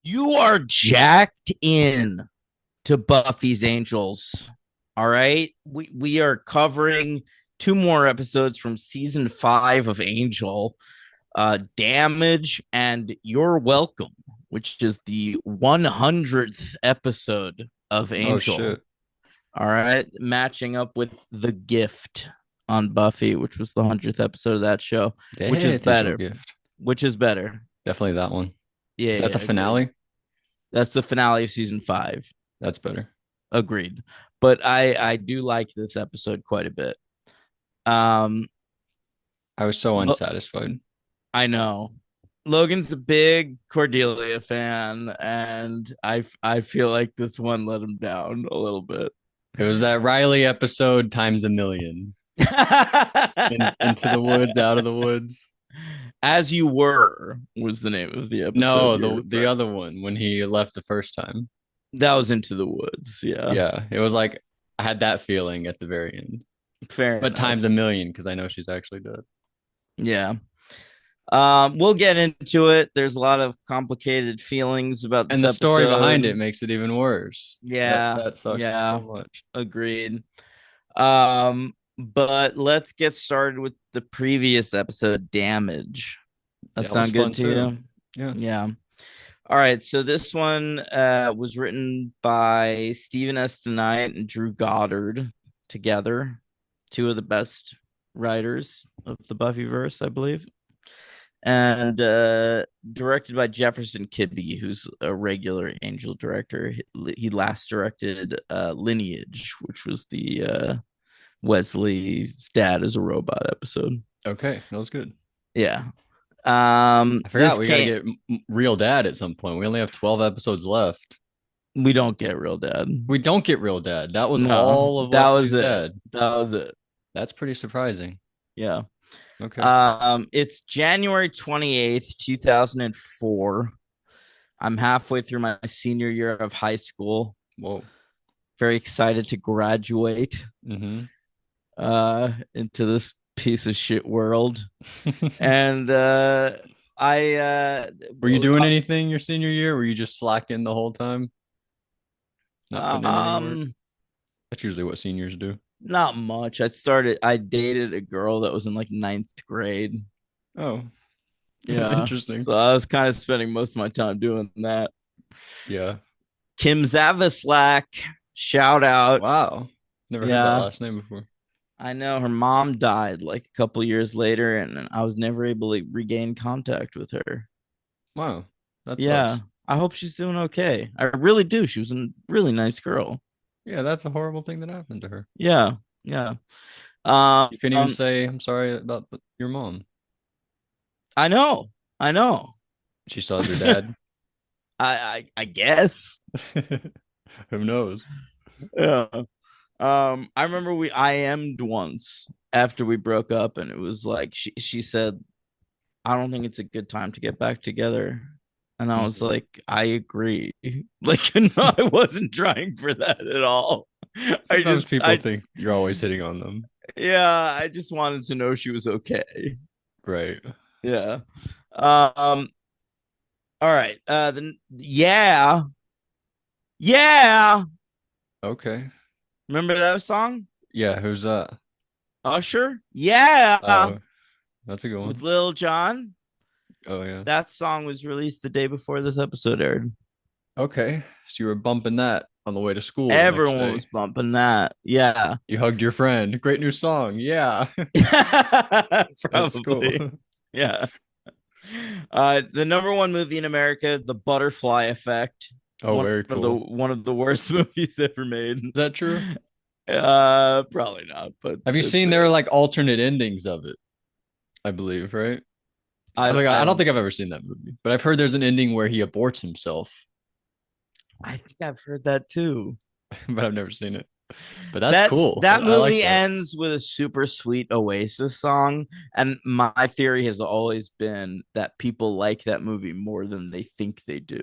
You are jacked in to Buffy's Angels. All right. We are covering two more episodes from season 5 of Angel, Damage and You're Welcome, which is the 100th episode of Oh Angel. shit. All right. Matching up with The Gift on Buffy, which was the 100th episode of that show, which Yeah, is digital better. gift. Which is better. Definitely that one. Yeah, Is that yeah, the agreed. finale? That's the finale of season 5. That's better. Agreed. But I do like this episode quite a bit. Um, I was so Lo- unsatisfied. I know Logan's a big Cordelia fan, and I feel like this one let him down a little bit. It was that Riley episode times a million. Into the woods, out of the woods. As You Were was the name of the episode No, you're the referring. other one when he left the first time. That was Into the Woods. Yeah, Yeah, it was like I had that feeling at the very end, fair but times a enough. million because I know she's actually dead. Yeah. We'll get into it. There's a lot of complicated feelings about And this the story behind it episode. makes it even worse. That Yeah, that sucks so yeah, much. agreed. But let's get started with the previous episode, Damage. That That was sound good fun to too. you? Yeah. Yeah. All right. So this one was written by Stephen S. Knight and Drew Goddard together, two of the best writers of the Buffyverse, I believe, and directed by Jefferson Kibbe, who's a regular Angel director. He last directed Lineage, which was the Wesley's dad is a robot episode. Okay, that was good. Yeah. I This forgot we got to can't. get Real Dad at some point. We only have 12 episodes left. We don't get Real Dad. We don't get Real Dad. That was No, all of that was Wesley's it. dad. That was it. That's pretty surprising. Yeah. Okay. It's January 28th, 2004. I'm halfway through my senior year of high school. Whoa. Very excited to graduate Mm-hmm. into this piece of shit world. And I Were you doing anything your senior year? Were you just slacking the whole time? Not putting in any work? um That's usually what seniors do. not much. I dated a girl that was in like ninth grade. Oh, Yeah. interesting. So I was kind of spending most of my time doing that. Yeah. Kim Zavaslak, shout out. Wow. Never heard that Yeah. last name before. I know her mom died like a couple years later, and I was never able to regain contact with her. Wow. That Yeah. sucks. I hope she's doing okay. I really do. She was a really nice girl. Yeah, that's a horrible thing that happened to her. Yeah. Yeah. You couldn't even say, I'm sorry about your mom. I know. I know. She still has her I, dad. I guess. Who knows? Yeah. I remember we IM'd once after we broke up, and it was like she said, I don't think it's a good time to get back together. And I was Mhm. like, I agree. Like, no, I wasn't trying for that at all. Sometimes people I, think you're always hitting on them. yeah, I just wanted to know she was okay. Right. Yeah. Um, all right. Yeah. Yeah. Okay. Remember that song? Yeah, who's that? Usher? Yeah. Oh, that's a good With one. Lil Jon. Oh yeah. That song was released the day before this episode aired. Okay. So you were bumping that on the way to school the next Everyone was day. bumping that. Yeah. You hugged your friend. Great new song. Yeah. That's cool. Probably. Yeah. The number one movie in America, The Butterfly Effect. Oh, very cool. One of the worst movies ever made. Is that true? Probably not, but Have you seen there are like alternate endings of it, I believe, right? I don't don't think I've ever seen that movie, but I've heard there's an ending where he aborts himself, I think I've heard that too. but I've never seen it. But that's cool. That I like movie that. ends with a super sweet Oasis song, and my theory has always been that people like that movie more than they think they do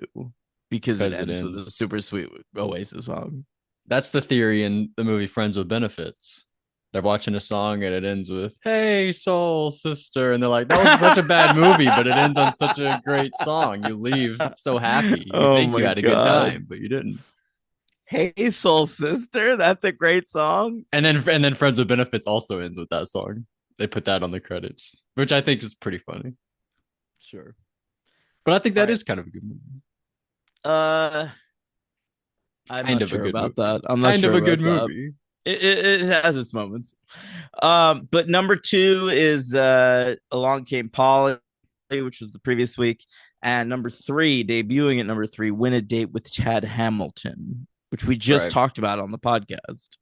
because it Because it ends with a ends. super sweet Oasis song. That's the theory in the movie Friends with Benefits. They're watching a song and it ends with "Hey, soul sister," and they're like, "That was such a bad movie, but it ends on such a great song." You leave so happy. You Oh think you my had a good god. time, but you didn't. Hey Soul Sister, that's a great song. And then Friends with Benefits also ends with that song. They put that on the credits, which I think is pretty funny. Sure. But I think All that right. is kind of a good movie. Uh I'm Kind not of a sure good about movie. that. I'm not Kind of sure a good about that. movie. It has its moments. But number two is Along Came Polly, which was the previous week. And number three, debuting at number three, Win a Date with Chad Hamilton, which we just Right. talked about on the podcast.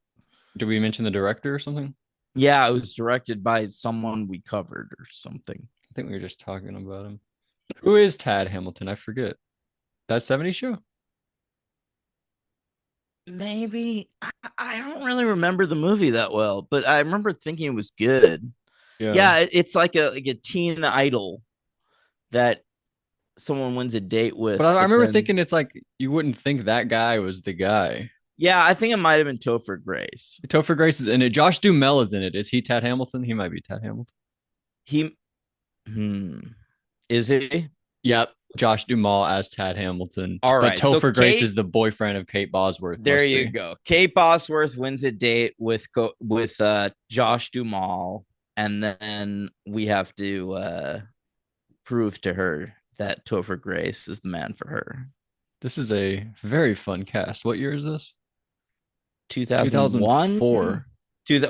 Did we mention the director or something? Yeah, it was directed by someone we covered or something. I think we were just talking about him. Who is Tad Hamilton? I forget. That 70s show? Maybe I don't really remember the movie that well, but I remember thinking it was good. Yeah. Yeah, it's like a teen idol that someone wins a date But with, I but remember then thinking it's like you wouldn't think that guy was the guy. yeah, I think it might have been Topher Grace. Topher Grace is in it. Josh Duhamel is in it. Is he Tad Hamilton? He might be Tad Hamilton. He hmm, is he? Yep. Josh Duhamel as Tad Hamilton. All But right. So Topher Grace Kate, is the boyfriend of Kate Bosworth, there must you be. go. Kate Bosworth wins a date with Josh Duhamel, and then we have to prove to her that Topher Grace is the man for her. This is a very fun cast. What year is this? 2001. 2004.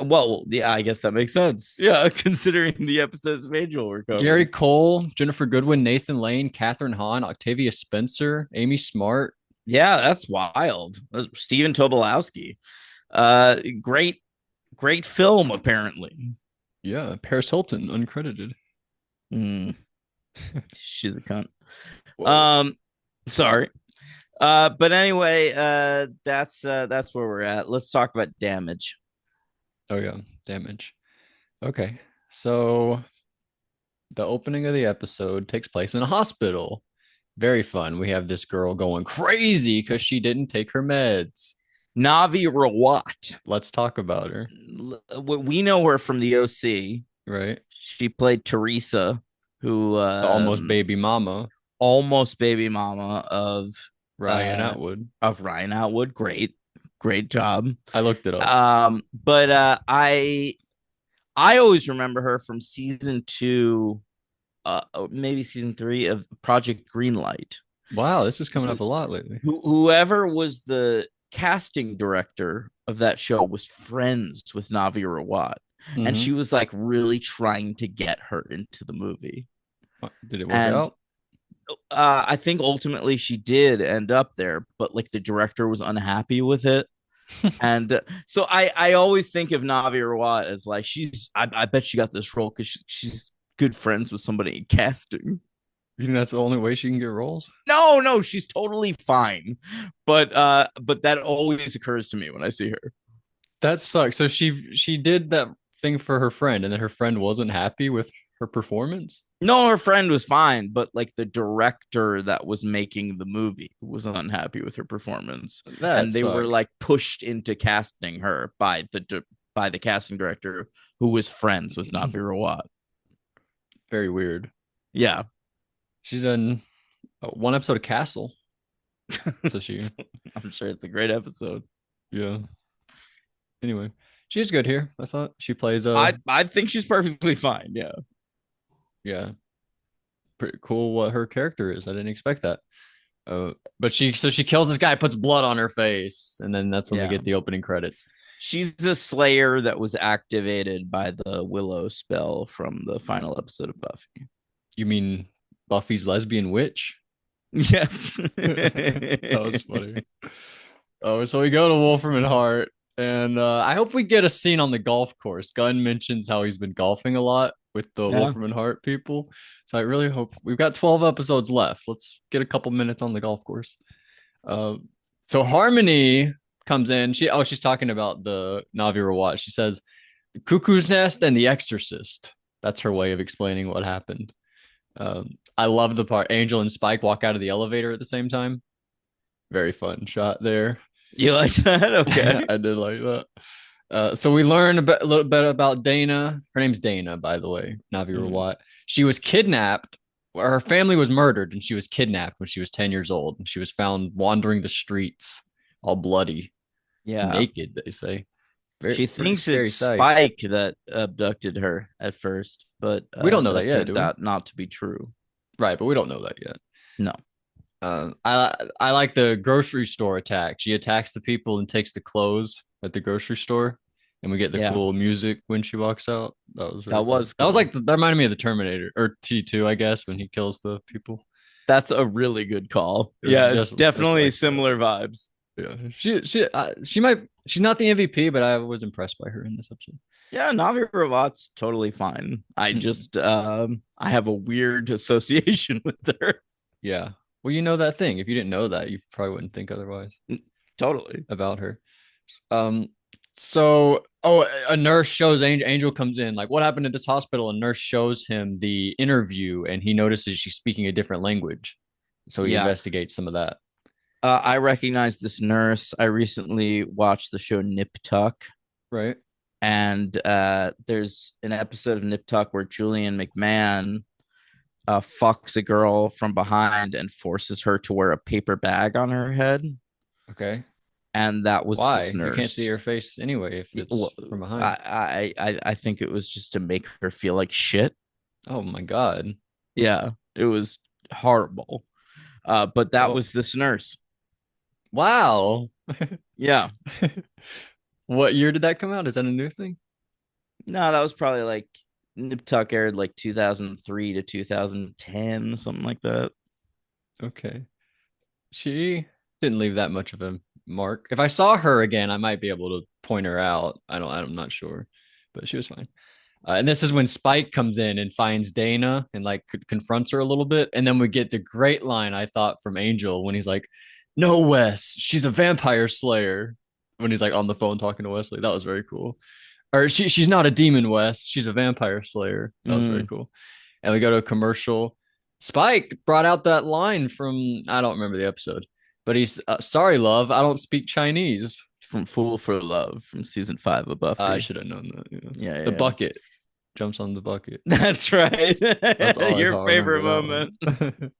Well, yeah, I guess that makes sense. Yeah, considering the episodes of Angel were Gary covered. Cole, Jennifer Goodwin, Nathan Lane, Catherine Hahn, Octavia Spencer, Amy Smart. Yeah, that's wild. Stephen Tobolowsky. Great, great film, apparently. Yeah, Paris Hilton, uncredited. Mm, she's a cunt. Whoa. Um, sorry. But anyway, that's where we're at. Let's talk about damage. Oh yeah, damage. Okay. So the opening of the episode takes place in a hospital. Very fun. We have this girl going crazy because she didn't take her meds. Navi Rawat. Let's talk about her. We know her from the OC. Right. She played Teresa, who The almost baby mama, almost baby mama Ryan Atwood. of Ryan Atwood. Great job. I looked it up. But I always remember her from season two, maybe season three of Project Greenlight. Wow, this is coming up a lot lately. Whoever was the casting director of that show was friends with Navi Rawat, and Mm-hmm. she was like really trying to get her into the movie. Did it work And out? I think ultimately she did end up there, but like the director was unhappy with it. And so I always think of Navi Rawat as like I bet she got this role because she's good friends with somebody in casting. You think that's the only way she can get roles? No, she's totally fine. But that always occurs to me when I see her. That sucks. So she did that thing for her friend, and then her friend wasn't happy with her performance. No, her friend was fine, but like the director that was making the movie was unhappy with her performance, That and they were sucks. like pushed into casting her by the casting director who was friends with Navi Rawat. Very weird. Yeah, She's done one episode of Castle. So I'm sure it's a great episode. yeah. Anyway, she's good here. I thought she plays I think she's perfectly fine. Yeah, yeah, pretty cool what her character is. I didn't expect that. But she kills this guy, puts blood on her face, and then that's when we yeah. get the opening credits. She's a Slayer that was activated by the Willow spell from the final episode of Buffy. You mean Buffy's lesbian witch? Yes. That was funny. Oh, so we go to Wolfram and Hart, and I hope we get a scene on the golf course. Gunn mentions how he's been golfing a lot with the Yeah. Wolfram and Hart people. So I really hope we've got 12 episodes left. Let's get a couple minutes on the golf course. So Harmony comes in. She's talking about the Navi Rawat. She says the Cuckoo's Nest and the Exorcist. That's her way of explaining what happened. I love the part Angel and Spike walk out of the elevator at the same time. Very fun shot there. You like that? Okay. I did like that. So we learn a little bit about Dana. Her name's Dana, by the way, Navi Mhm. Rawat. She was kidnapped. Her family was murdered, and she was kidnapped when she was 10 years old. And she was found wandering the streets, all bloody, Yeah. naked. They say, very She pretty thinks it's scary sight. Spike that abducted her at first, but We don't know that that yet, turns do we? out not to be true. Right, but we don't know that yet. No. I like the grocery store attack. She attacks the people and takes the clothes at the grocery store, and we get the Yeah, cool music when she walks out. That was really that cool. was That was cool. like that reminded me of the Terminator or T2, I guess, when he kills the people. That's a really good call. It was Yeah, it's just definitely like that. similar vibes. Yeah, she might she's not the MVP, but I was impressed by her in this episode. Yeah, Navi Ravat's totally fine. I Mm-mm. just I have a weird association with her. Yeah. Well, you know that thing. If you didn't know that, you probably wouldn't think otherwise Totally. about her. Um, so a nurse shows Angel comes in, like, what happened at this hospital? A nurse shows him the interview and he notices she's speaking a different language. So he Yeah. investigates some of that. I recognize this nurse. I recently watched the show Nip Tuck, Right. and there's an episode of Nip Tuck where Julian McMahon fucks a girl from behind and forces her to wear a paper bag on her head, Okay. and that was this Why? You can't see nurse. her face anyway if Well, it's from behind. I think it was just to make her feel like shit. Oh my God. Yeah, it was horrible. But that Well, was this nurse. wow. Yeah. What year did that come out? Is that a new thing? No, that was probably like Nip Tuck aired like 2003 to 2010, something like that. Okay. She didn't leave that much of a mark. If I saw her again, I might be able to point her out. I'm not sure, but she was fine. And this is when Spike comes in and finds Dana and like confronts her a little bit. And then we get the great line I thought from Angel when he's like, "No, Wes, she's a vampire slayer." When he's like on the phone talking to Wesley, that was very cool. Or she's not a demon, Wes. She's a vampire slayer. That was very Mm. cool. And we go to a commercial. Spike brought out that line from I don't remember the episode, but he's sorry, love, I don't speak Chinese. From Fool for Love from season 5 of I Buffy. should have known that. Yeah. Yeah, yeah, The yeah. bucket jumps on the bucket. That's right. That's all I Your thought. I remember favorite that moment.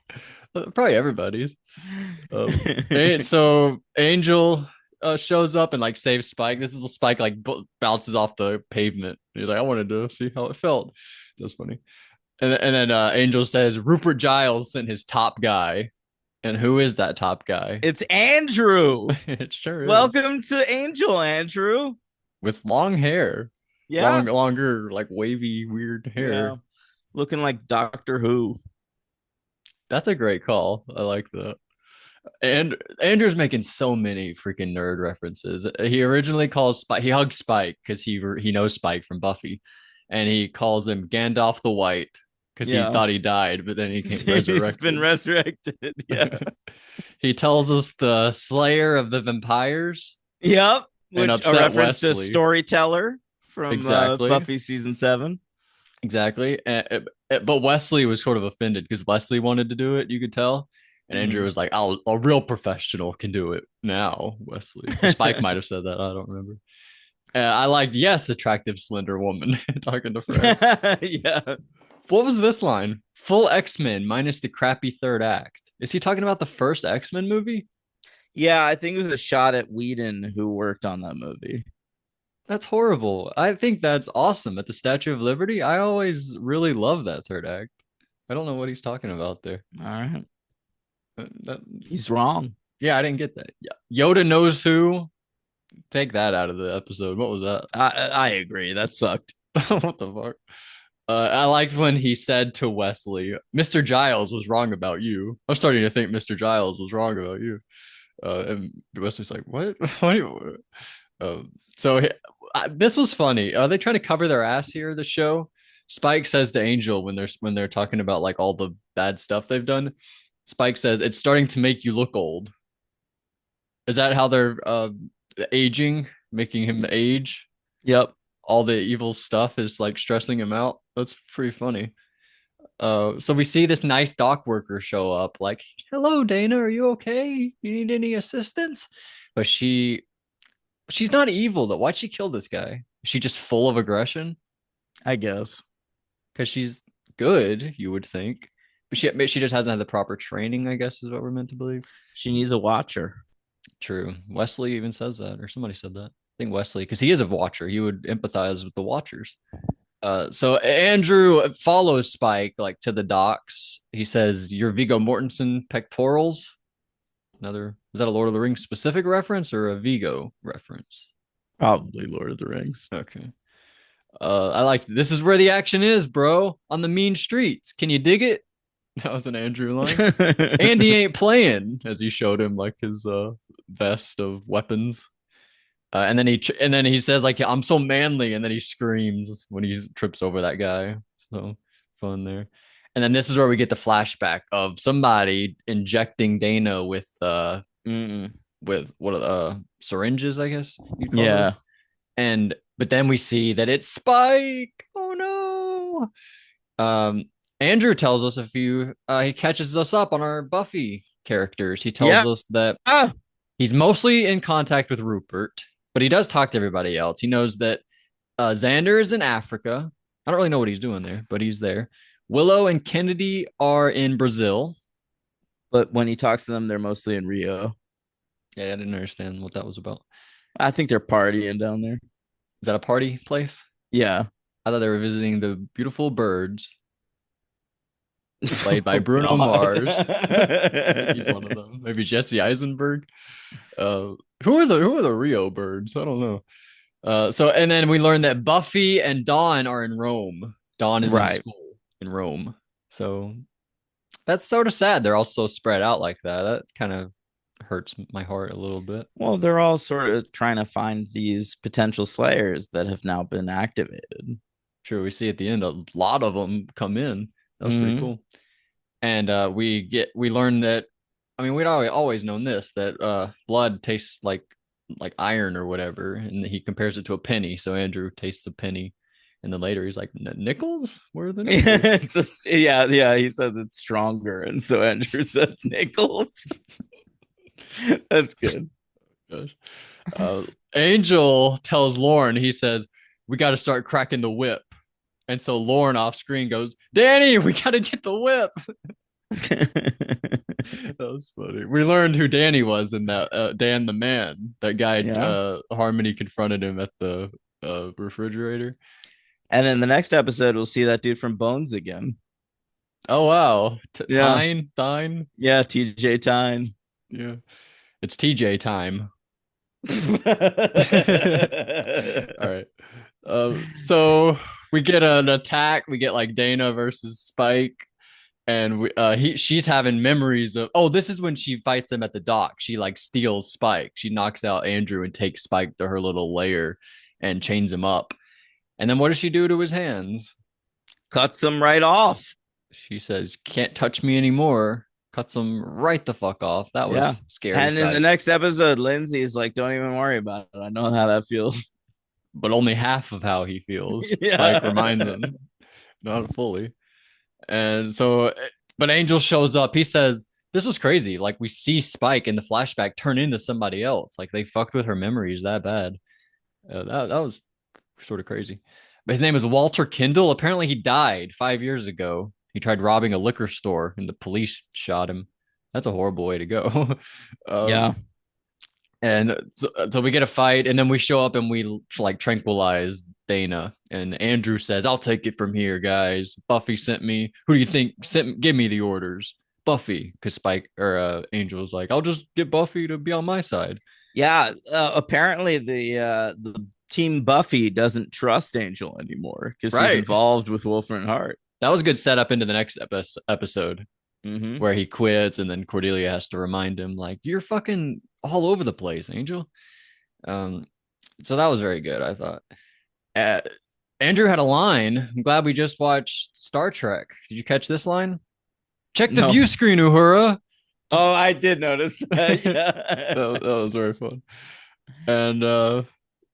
one. Probably everybody's. So Angel shows up and like saves Spike. This is the Spike like bounces off the pavement. He's like, I wanted to see how it felt. That's funny. And then Angel says Rupert Giles sent his top guy. And who is that top guy? It's Andrew. It sure is. Welcome to Angel, Andrew. With long hair. Yeah, Longer, like wavy, weird yeah. hair. Looking like Doctor Who. That's a great call. I like that. And Andrew's making so many freaking nerd references. He originally calls Spike, he hugs Spike because he knows Spike from Buffy, and he calls him Gandalf the White because he Yeah. thought he died, but then he came He's been resurrected. resurrected. Yeah. He tells us the Slayer of the Vampires Yep. and Which a upset reference to Wesley. Storyteller from Exactly, Buffy season 7. exactly. But Wesley was sort of offended because Wesley wanted to do it. You could tell. And Andrew was like, a real professional can do it now, Wesley. Or Spike might have said that. I don't remember. I liked, yes, attractive, slender woman talking to Fred. Yeah. What was this line? Full X-Men minus the crappy third act. Is he talking about the first X-Men movie? Yeah, I think it was a shot at Whedon who worked on that movie. That's horrible. I think that's awesome. At the Statue of Liberty, I always really love that third act. I don't know what he's talking about there. All right. That, He's wrong. yeah, I didn't get that. Yeah. Yoda knows who. Take that out of the episode. What was that? I agree. That sucked. What the fuck? I liked when he said to Wesley, "Mr. Giles was wrong about you." I'm starting to think Mr. Giles was wrong about you. And Wesley's like, "What? What?" So this was funny. Are they trying to cover their ass here? The show. Spike says to Angel when they're talking about like all the bad stuff they've done. Spike says it's starting to make you look old. Is that how they're aging, making him the age? Yep. All the evil stuff is like stressing him out. That's pretty funny. So we see this nice dock worker show up, like, "Hello, Dana, are you okay? You need any assistance?" But She's not evil though. Why'd she kill this guy? Is she just full of aggression? I guess. Because she's good, you would think. But she just hasn't had the proper training, I guess, is what we're meant to believe. She needs a watcher. True. Wesley even says that, or somebody said that. I think Wesley, because he is a watcher. He would empathize with the watchers. So Andrew follows Spike like to the docks. He says, "Your Viggo Mortensen pectorals." Another, is that a Lord of the Rings specific reference or a Vigo reference? Probably Lord of the Rings. Okay. I like, this is where the action is, bro. On the mean streets. Can you dig it? That was an Andrew line. Andy ain't playing, as he showed him like his vest of weapons. And then he says like, I'm so manly, and then he screams when he trips over that guy. So fun there. And then this is where we get the flashback of somebody injecting Dana with what syringes, I guess you'd call Yeah. those. And but then we see that it's Spike. Oh no. Andrew tells us he catches us up on our Buffy characters. He tells us that he's mostly in contact with Rupert, but he does talk to everybody else. He knows that Xander is in Africa. I don't really know what he's doing there, but he's there. Willow and Kennedy are in Brazil. But when he talks to them, they're mostly in Rio. Yeah, I didn't understand what that was about. I think they're partying down there. Is that a party place? Yeah. I thought they were visiting the beautiful birds played by Bruno God. Mars. He's one of them. Maybe Jesse Eisenberg. Who are the Rio birds? I don't know. So and then we learned that Buffy and Dawn are in Rome. Dawn is in school in Rome. So that's sort of sad. They're all so spread out like that. That kind of hurts my heart a little bit. Well, they're all sort of trying to find these potential slayers that have now been activated. True. We see at the end a lot of them come in. That was pretty cool. And we learn that, I mean, we'd always known this, that blood tastes like iron or whatever, and he compares it to a penny. So Andrew tastes a penny, and then later he's like, nickels? Where are the nickels? Yeah. He says it's stronger, and so Andrew says nickels. That's good. Gosh. Angel tells Lauren, he says, we got to start cracking the whip. And so Lauren off screen goes, Danny, we got to get the whip. That was funny. We learned who Danny was in that Dan the Man. That guy, Harmony confronted him at the refrigerator. And in the next episode, we'll see that dude from Bones again. Oh, wow. Tyne? Yeah, TJ Tyne. Yeah. It's TJ time. All right. So we get an attack. We get like Dana versus Spike, and she's having memories of. Oh, this is when she fights him at the dock. She like steals Spike. She knocks out Andrew and takes Spike to her little lair and chains him up. And then what does she do to his hands? Cuts him right off. She says, "Can't touch me anymore." Cuts him right the fuck off. That was scary. And in the next episode, Lindsay's like, don't even worry about it. I know how that feels. But only half of how he feels. Spike reminds him. Not fully. And so, but Angel shows up. He says, this was crazy. Like, we see Spike in the flashback turn into somebody else. Like, they fucked with her memories that bad. That was sort of crazy. But his name is Walter Kindle. Apparently, he died 5 years ago. He tried robbing a liquor store and the police shot him. That's a horrible way to go. Yeah. And so we get a fight, and then we show up and we like tranquilize Dana. And Andrew says, I'll take it from here, guys. Buffy sent me. Who do you think give me the orders? Buffy, because Angel's like, I'll just get Buffy to be on my side. Yeah. Apparently the team Buffy doesn't trust Angel anymore because he's involved with Wolfram and Hart. That was a good setup into the next episode where he quits, and then Cordelia has to remind him, like, you're fucking all over the place, Angel. So that was very good, I thought. Andrew had a line. I'm glad we just watched Star Trek. Did you catch this line? Check the view screen, Uhura. Oh, I did notice that. Yeah. that was very fun. And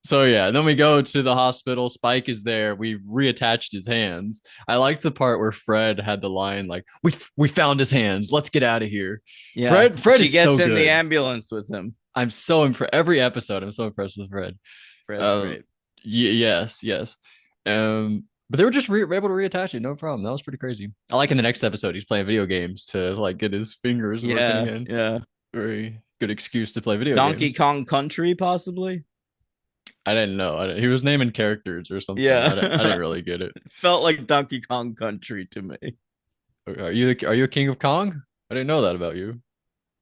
so yeah, then we go to the hospital. Spike is there. We reattached his hands. I liked the part where Fred had the line like, "We found his hands. Let's get out of here." Yeah, Fred she gets so in good. the ambulance with him. I'm so impressed. Every episode, I'm so impressed with Fred. Fred's Um, great. yes, yes. But they were just able to reattach it, no problem. That was pretty crazy. I like in the next episode, he's playing video games to like get his fingers working Yeah, again. yeah. Very good excuse to play video Donkey games. Kong Country, possibly. I didn't know. He was naming characters or something. I didn't Yeah, really get it. felt like Donkey Kong Country to me. Are you a king of Kong? I didn't know that about you.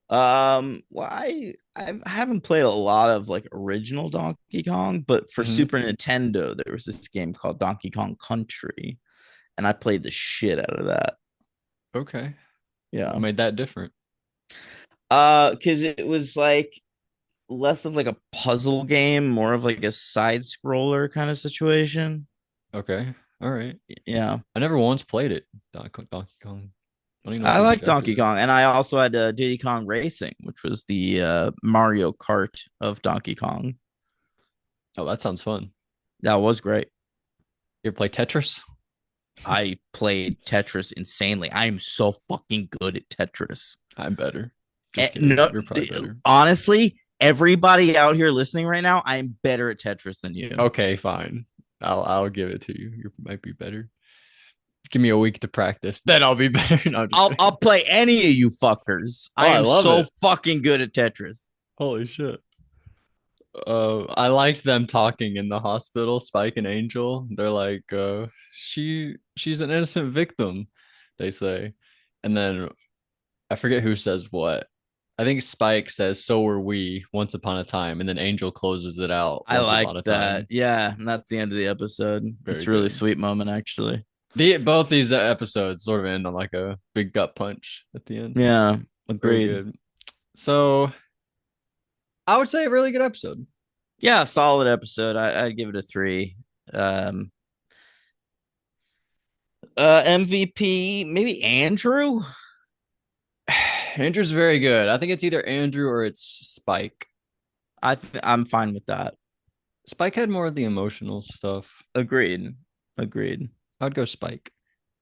Well, I haven't played a lot of like original Donkey Kong, but for Hmm. Super Nintendo, there was this game called Donkey Kong Country, and I played the shit out of that. Okay. What Yeah. made that different? Because it was like less of like a puzzle game, more of like a side scroller kind of situation. Okay. All right. Yeah. I never once played it. Donkey Kong. I don't even know if I you like could ever Donkey do Kong, and I also had Diddy Kong Racing, which was the Mario Kart of Donkey Kong. that. Oh, that sounds fun. That was great. You ever play Tetris? I played Tetris insanely. I am so fucking good at Tetris. I'm better. Eh, Just kidding. no, You're probably better. honestly, everybody out here listening right now, I'm better at Tetris than you. Okay, fine. I'll give it to you. You might be better. Give me a week to practice, then I'll be better. No, I'm just kidding. I'll play any of you fuckers. Oh, I I am love so it. fucking good at Tetris. Holy shit. I liked them talking in the hospital, Spike and Angel. They're like, she's an innocent victim, they say. And then I forget who says what. I think Spike says, so were we once upon a time, and then Angel closes it out I once like upon a that. time. Yeah, and that's the end of the episode. Very It's a really good. sweet moment, actually. Both these episodes sort of end on like a big gut punch at the end. Yeah, Very agreed. good. So I would say a really good episode. Yeah, solid episode. I'd give it a 3. Um, MVP, maybe Andrew. Andrew's very good. I think it's either Andrew or it's Spike. I'm fine with that. Spike had more of the emotional stuff. Agreed. Agreed. I'd go Spike.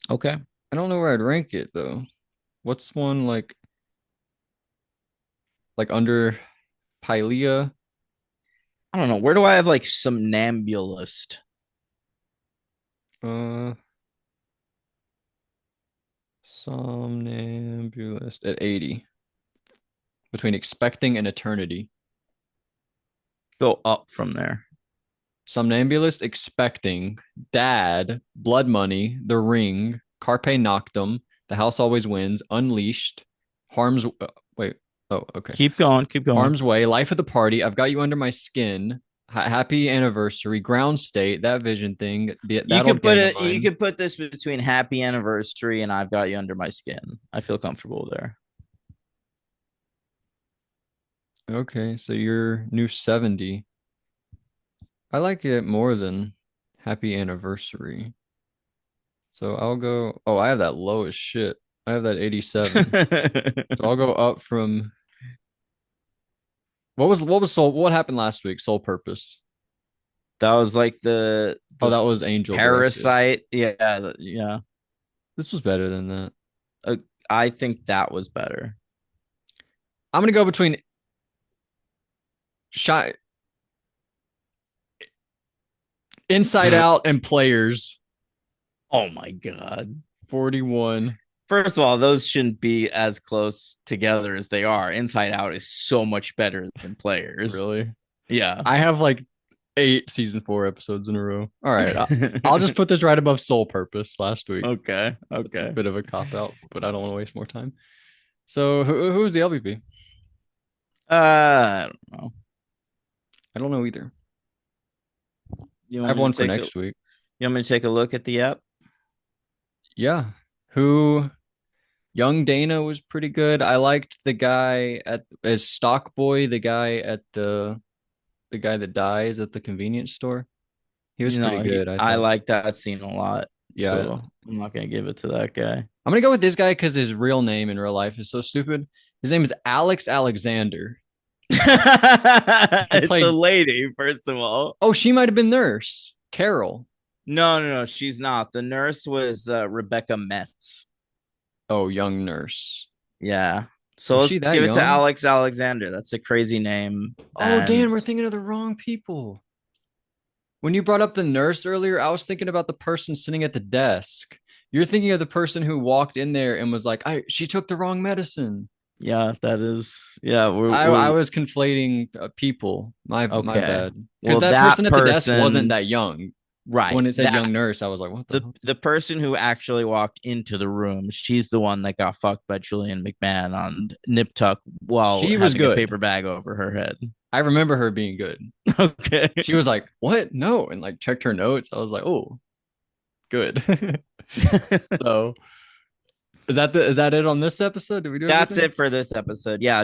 Okay. I don't know where I'd rank it though. What's one like under Pylea? I don't know. Where do I have like somnambulist? Uh Somnambulist at 80. Between expecting and eternity. Go up from there. Somnambulist, expecting, Dad, Blood Money, The Ring, Carpe Noctem, The House Always Wins, Unleashed, Harm's wait. Oh, okay. Keep going. Keep going. Harm's Way, Life of the Party, I've Got You Under My Skin, Happy Anniversary, Ground State, That Vision Thing, You That Old could put Gang of it. You Mine. could put this between happy anniversary and I've got you under my skin. I feel comfortable there. Okay, so your new 70. I like it more than Happy Anniversary. So I'll go. Oh, I have that low as shit. I have that 87. So I'll go up from what was Soul? What happened last week? Sole Purpose. That was like the Oh, the that was Angel directed. parasite. Yeah, yeah. This was better than that. Uh, I think that was better. I'm gonna go between Shy Inside Out and Players. Oh my god. 41. First of all, those shouldn't be as close together as they are. Inside Out is so much better than Players. Really? Yeah. I have like 8 season 4 episodes in a row. All right, I'll just put this right above Sole Purpose last week. Okay. It's a Okay. bit of a cop out, but I don't want to waste more time. So who's the LVP? I don't know. I don't know either. You I want have me to one for take next week. you want me to take a look at the app? Yeah. Who Young Dana was pretty good. I liked the guy at as Stock Boy, the guy that dies at the convenience store. He was You pretty know, good, I I thought. like that scene a lot. Yeah. So I'm not gonna give it to that guy. I'm gonna go with this guy because his real name in real life is so stupid. His name is Alex Alexander. He It's a played. lady, first of all. Oh, she might have been Nurse Carol. No, no, no, she's not. The nurse was Rebecca Metz. Oh, young Nurse. Yeah. So Was she let's that give it to young? Alex Alexander. That's a crazy name. Oh, Dan, And we're thinking of the wrong people. When you brought up the nurse earlier, I was thinking about the person sitting at the desk. You're thinking of the person who walked in there and was like, she took the wrong medicine. yeah, that is, yeah, I we're was conflating people. My okay. bad. Because Well, that person that at the desk wasn't person, that young. right. When it said young nurse, I was like, what the hell? The person who actually walked into the room, she's the one that got fucked by Julian McMahon on Nip Tuck while She was having a good. paper bag over her head. I remember her being good. Okay. She was like, what? No. And like checked her notes. I was like, oh, good. So is that it on this episode? Did we do That's everything? it for this episode. Yeah,